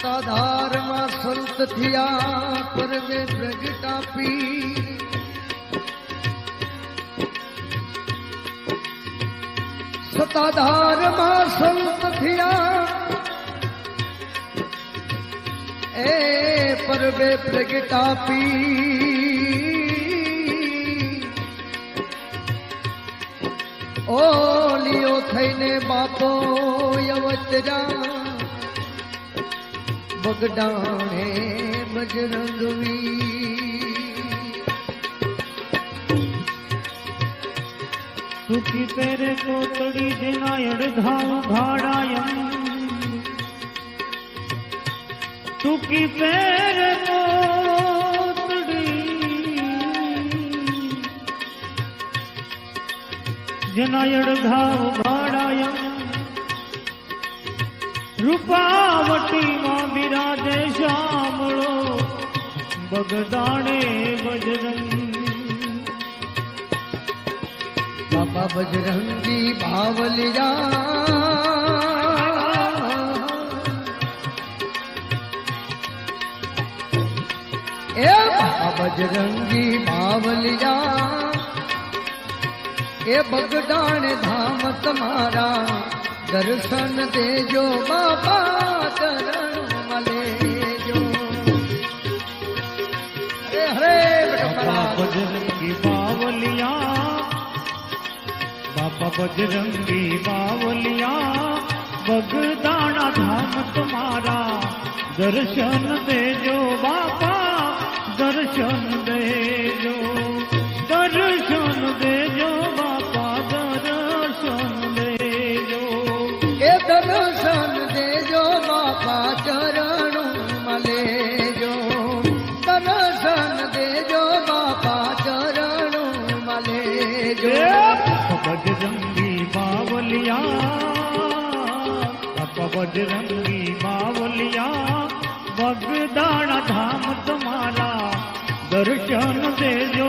सताधार मां संत थिया पर वे प्रगटापी सताधार मां संत थिया ए पर वे प्रगटापी ओ लियो थईने बापो यवतरा बगडाणे बजरंग वीर सुखी पेरे कोतड़ी दिनायड़ धाव भाड़ायम सुखी पेरे कोतड़ी दिनायड़ धाव भाड़ायम रूपावटी मां बिराजे श्यामलो बगदाणे बजरंग बाबा बजरंगी बावलिया ए बाबा बजरंगी बावलिया ए बगदाणे धाम तुम्हारा दर्शन देजो बाबा चरण मलेजो हरे बाबा बजरंगी बावलिया बाबा बजरंगी बावलिया बगदाना धाम तुम्हारा दर्शन देजो बाबा दर्शन देजो दर्शन देजो बाबा दर्शन देजो ए दर्शन देजो बाबा चरण मलेजो दर्शन देजो बाबा चरण मलेजो बजरंगी बावलिया बाबा बजरंगी बावलिया बगदाना धाम तुम्हारा दर्शन देजो